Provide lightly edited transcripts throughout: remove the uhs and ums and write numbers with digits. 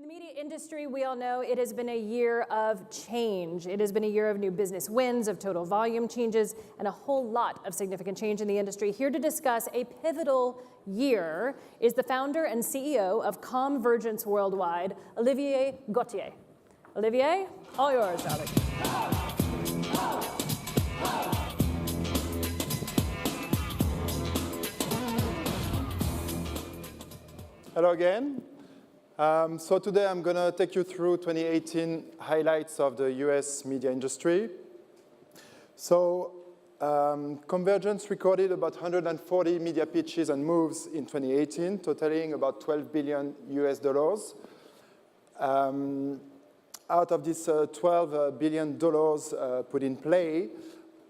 In the media industry, we all know it has been a year of change. It has been a year of new business wins, of total volume changes, and a whole lot of significant change in the industry. Here to discuss a pivotal year is the founder and CEO of COMvergence Worldwide, Olivier Gauthier. Olivier, all yours, darling. Hello again. So today I'm going to take you through 2018 highlights of the US media industry. So COMvergence recorded about 140 media pitches and moves in 2018, totaling about $12 billion US. Out of this $12 billion put in play,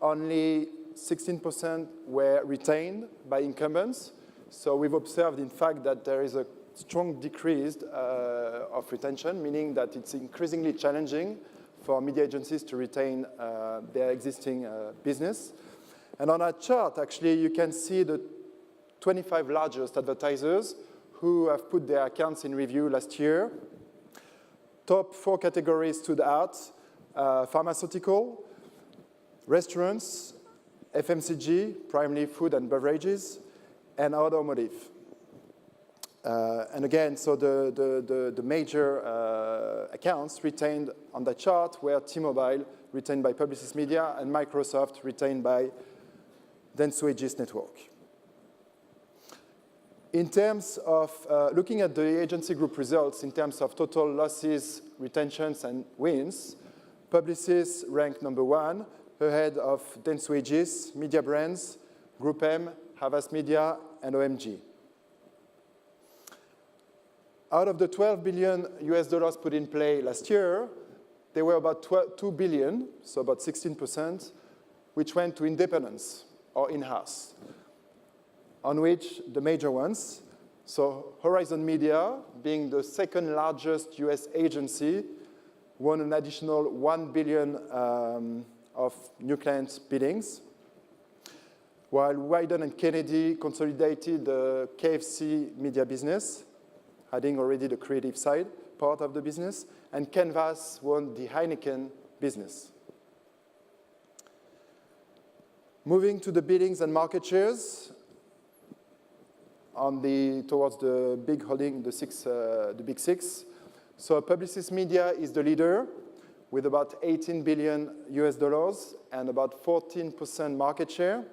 only 16% were retained by incumbents. So we've observed, in fact, that there is a strong decrease of retention, meaning that it's increasingly challenging for media agencies to retain their existing business. And on our chart, actually, you can see the 25 largest advertisers who have put their accounts in review last year. Top 4 categories stood out: pharmaceutical, restaurants, FMCG, primarily food and beverages, and automotive. And again, so the major accounts retained on the chart were T-Mobile, retained by Publicis Media, and Microsoft, retained by Dentsu Aegis Network. In terms of looking at the agency group results in terms of total losses, retentions, and wins, Publicis ranked #1, ahead of Dentsu Aegis, Media Brands, Group M, Havas Media, and OMG. Out of the $12 billion US put in play last year, there were about $2 billion, so about 16%, which went to independents or in-house, on which the major ones, so Horizon Media, being the second largest US agency, won an additional $1 billion of new client biddings, while Wieden and Kennedy consolidated the KFC media business, adding already the creative side part of the business, and Canvas won the Heineken business. Moving to the biddings and market shares, towards the big holding, the big six. So Publicis Media is the leader with about $18 billion US and about 14% market share,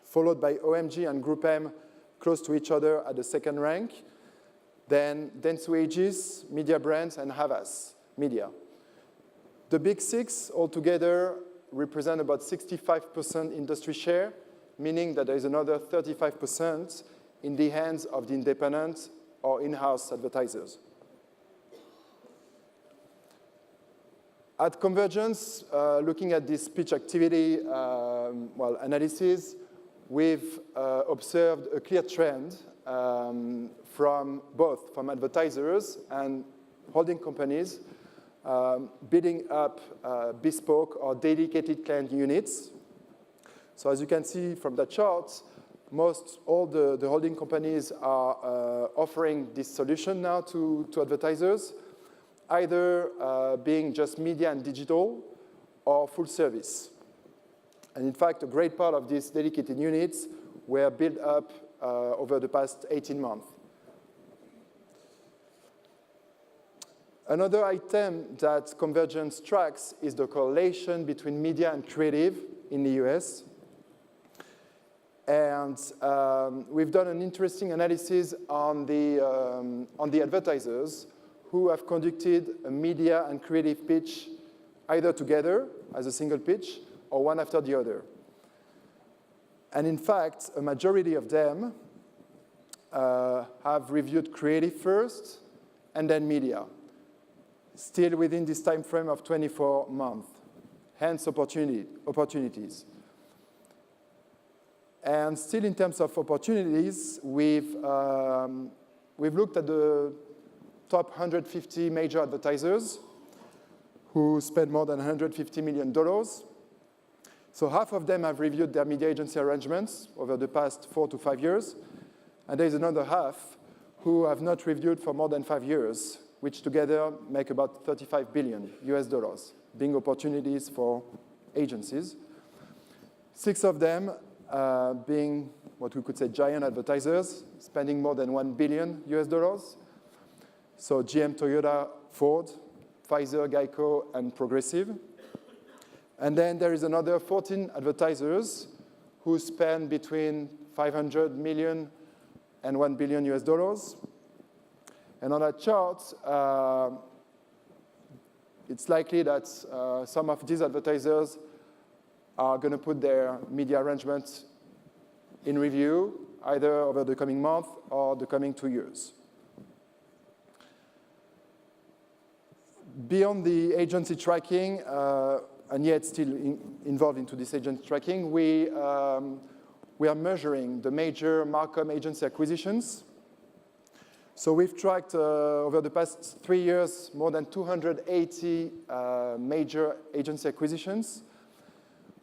followed by OMG and Group M, close to each other at the second rank. Then Dentsu Aegis, Media Brands, and Havas Media. The big six altogether represent about 65% industry share, meaning that there is another 35% in the hands of the independent or in-house advertisers. At COMvergence, looking at this pitch activity analysis, we've observed a clear trend from advertisers and holding companies bidding up bespoke or dedicated client units. So as you can see from the chart, all the holding companies are offering this solution now to advertisers, either being just media and digital or full service. And in fact, a great part of these dedicated units were built up over the past 18 months. Another item that COMvergence tracks is the correlation between media and creative in the US. And we've done an interesting analysis on the advertisers who have conducted a media and creative pitch either together as a single pitch or one after the other. And in fact, a majority of them have reviewed creative first and then media, still within this time frame of 24 months, hence opportunities. And still in terms of opportunities, we've looked at the top 150 major advertisers who spend more than $150 million. So half of them have reviewed their media agency arrangements over the past 4 to 5 years. And there is another half who have not reviewed for more than 5 years which together make about 35 billion US dollars, being opportunities for agencies. 6 of them being what we could say giant advertisers, spending more than 1 billion US dollars. So GM, Toyota, Ford, Pfizer, Geico, and Progressive. And then there is another 14 advertisers who spend between 500 million and 1 billion US dollars. And on that chart, it's likely that some of these advertisers are going to put their media arrangements in review, either over the coming month or the coming 2 years. Beyond the agency tracking, and yet still involved into this agency tracking, we are measuring the major Marcom agency acquisitions. So we've tracked over the past 3 years more than 280 major agency acquisitions.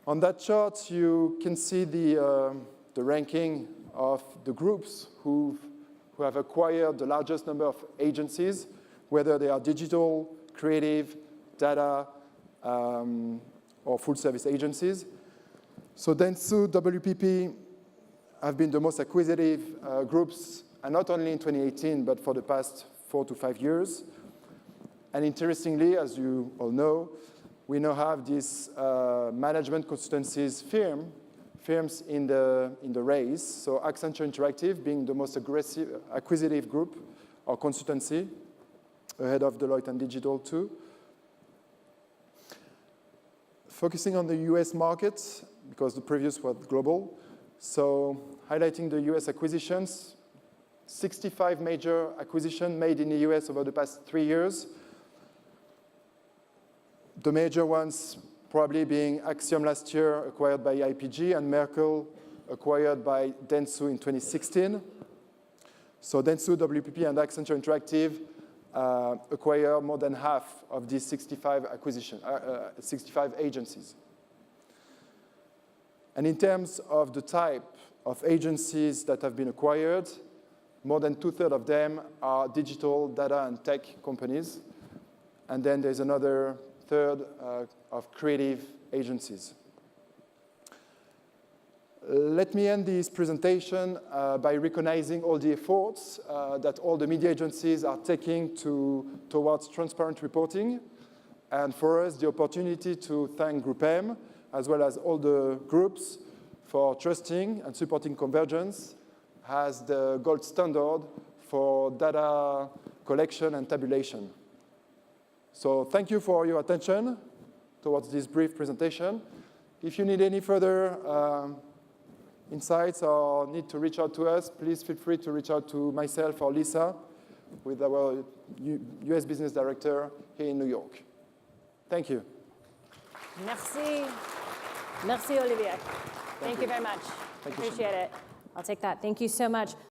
On that chart, you can see the ranking of the groups who have acquired the largest number of agencies, whether they are digital, creative, data, or full-service agencies. So Dentsu, WPP have been the most acquisitive groups, and not only in 2018, but for the past 4 to 5 years. And interestingly, as you all know, we now have these management consultancies firms in the race. So Accenture Interactive being the most acquisitive group or consultancy, ahead of Deloitte and Digital too. Focusing on the US market, because the previous was global. So highlighting the US acquisitions, 65 major acquisitions made in the US over the past 3 years. The major ones probably being Axiom last year, acquired by IPG, and Merkle, acquired by Dentsu in 2016. So Dentsu, WPP, and Accenture Interactive acquire more than half of these 65 agencies. And in terms of the type of agencies that have been acquired, more than 2/3 of them are digital, data, and tech companies. And then there's another third of creative agencies. Let me end this presentation by recognizing all the efforts that all the media agencies are taking towards transparent reporting. And for us, the opportunity to thank Group M, as well as all the groups, for trusting and supporting COMvergence as the gold standard for data collection and tabulation. So thank you for your attention towards this brief presentation. If you need any further insights or need to reach out to us, please feel free to reach out to myself or Lisa with our US Business Director here in New York. Thank you. Merci. Merci, Olivier. Thank you very much. Thank you. Appreciate it. I'll take that. Thank you so much.